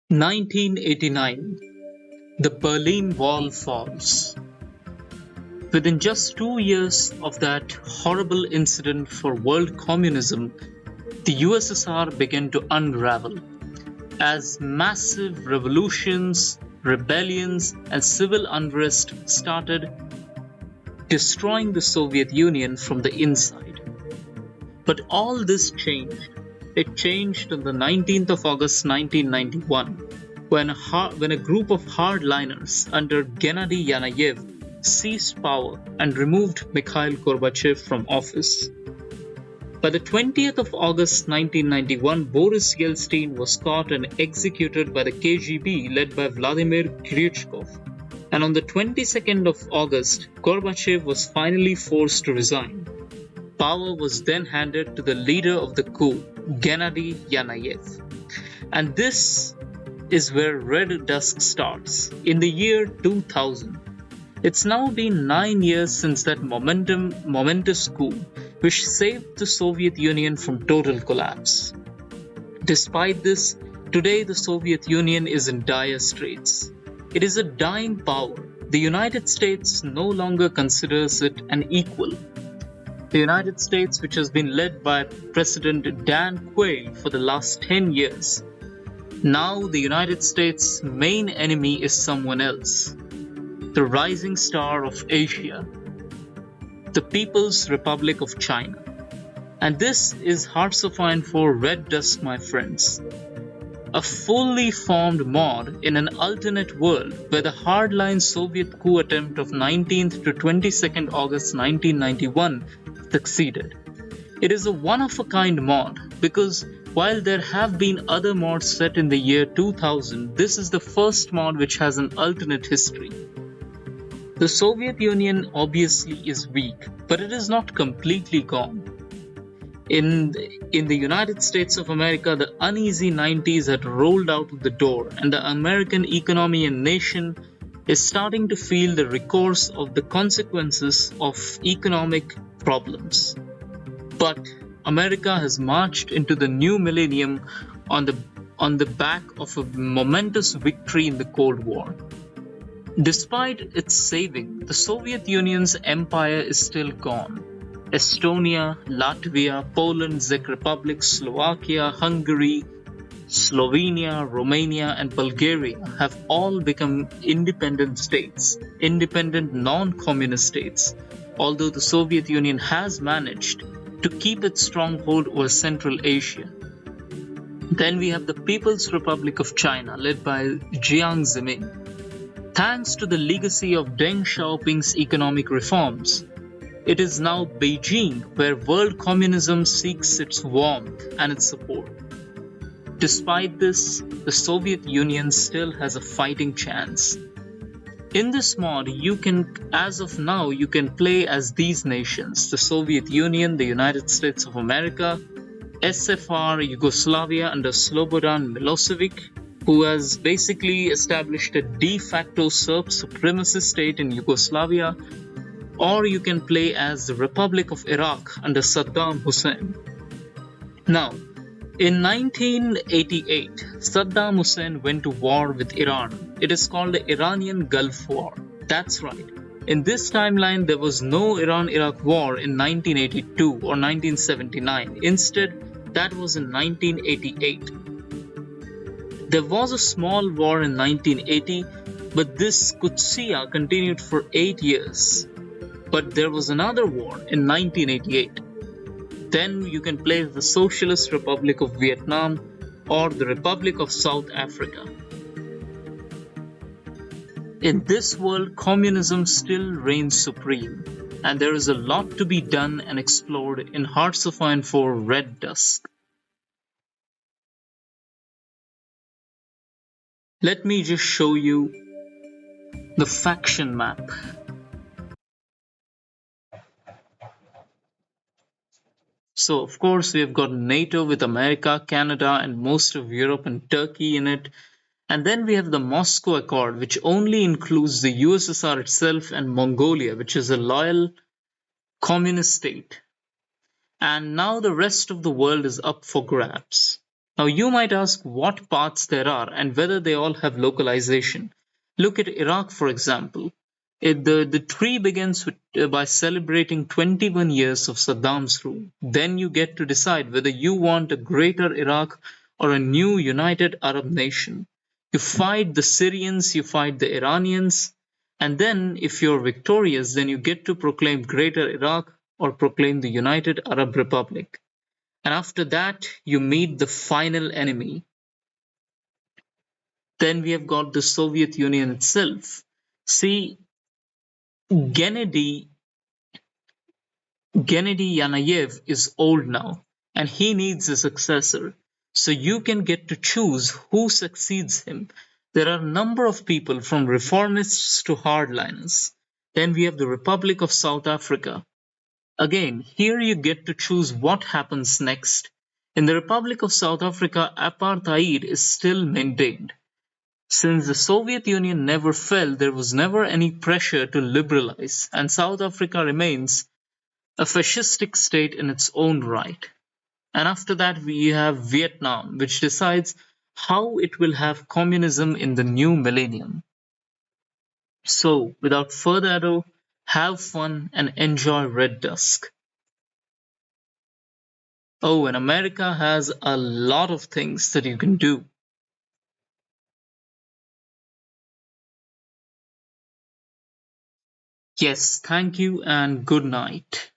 1989. The Berlin Wall falls. Within just 2 years of that horrible incident for world communism, the USSR began to unravel as massive revolutions, rebellions, and civil unrest started destroying the Soviet Union from the inside. But all this changed. It changed on the 19th of August 1991 when a group of hardliners under Gennady Yanayev seized power and removed Mikhail Gorbachev from office. By the 20th of August 1991, Boris Yeltsin was caught and executed by the KGB led by Vladimir Kryuchkov. And on the 22nd of August, Gorbachev was finally forced to resign. Power was then handed to the leader of the coup, Gennady Yanayev. And this is where Red Dusk starts, in the year 2000. It's now been 9 years since that momentous coup, which saved the Soviet Union from total collapse. Despite this, today the Soviet Union is in dire straits. It is a dying power. The United States no longer considers it an equal. The United States, which has been led by President Dan Quayle for the last 10 years, now the United States' main enemy is someone else. The rising star of Asia, the People's Republic of China. And this is HOI4 Red Dusk, my friends. A fully formed mod in an alternate world where the hardline Soviet coup attempt of 19th to 22nd August 1991 succeeded. It is a one-of-a-kind mod because while there have been other mods set in the year 2000, this is the first mod which has an alternate history. The Soviet Union obviously is weak, but it is not completely gone. In the United States of America, the uneasy 90s had rolled out of the door, and the American economy and nation is starting to feel the recourse of the consequences of economic problems. But America has marched into the new millennium on the back of a momentous victory in the Cold War. Despite its saving, the Soviet Union's empire is still gone. Estonia, Latvia, Poland, Czech Republic, Slovakia, Hungary, Slovenia, Romania, and Bulgaria have all become independent states, independent non-communist states, although the Soviet Union has managed to keep its stronghold over Central Asia. Then we have the People's Republic of China, led by Jiang Zemin. Thanks to the legacy of Deng Xiaoping's economic reforms, it is now Beijing where world communism seeks its warmth and its support. Despite this, the Soviet Union still has a fighting chance. In this mod, as of now, you can play as these nations: the Soviet Union, the United States of America, SFR Yugoslavia under Slobodan Milosevic, who has basically established a de facto Serb supremacist state in Yugoslavia, or you can play as the Republic of Iraq under Saddam Hussein. Now, in 1988, Saddam Hussein went to war with Iran. It is called the Iranian Gulf War. That's right. In this timeline, there was no Iran-Iraq war in 1982 or 1979. Instead, that was in 1988. There was a small war in 1980, but this Qudsiya continued for 8 years. But there was another war in 1988. Then you can play the Socialist Republic of Vietnam or the Republic of South Africa. In this world, communism still reigns supreme, and there is a lot to be done and explored in Hearts of Iron 4 Red Dusk. Let me just show you the faction map. So, of course, we've got NATO with America, Canada, and most of Europe and Turkey in it. And then we have the Moscow Accord, which only includes the USSR itself and Mongolia, which is a loyal communist state. And now the rest of the world is up for grabs. Now, you might ask what paths there are and whether they all have localization. Look at Iraq, for example. The tree begins by celebrating 21 years of Saddam's rule. Then you get to decide whether you want a greater Iraq or a new united Arab nation. You fight the Syrians, you fight the Iranians, and then if you're victorious, then you get to proclaim greater Iraq or proclaim the United Arab Republic. And after that, you meet the final enemy. Then we have got the Soviet Union itself. See, Gennady, Gennady Yanayev is old now, and he needs a successor. So you can get to choose who succeeds him. There are a number of people from reformists to hardliners. Then we have the Republic of South Africa. Again, here you get to choose what happens next. In the Republic of South Africa, apartheid is still maintained. Since the Soviet Union never fell, there was never any pressure to liberalize, and South Africa remains a fascistic state in its own right. And after that, we have Vietnam, which decides how it will have communism in the new millennium. So, without further ado, have fun and enjoy Red Dusk. Oh, and America has a lot of things that you can do. Yes, thank you and good night.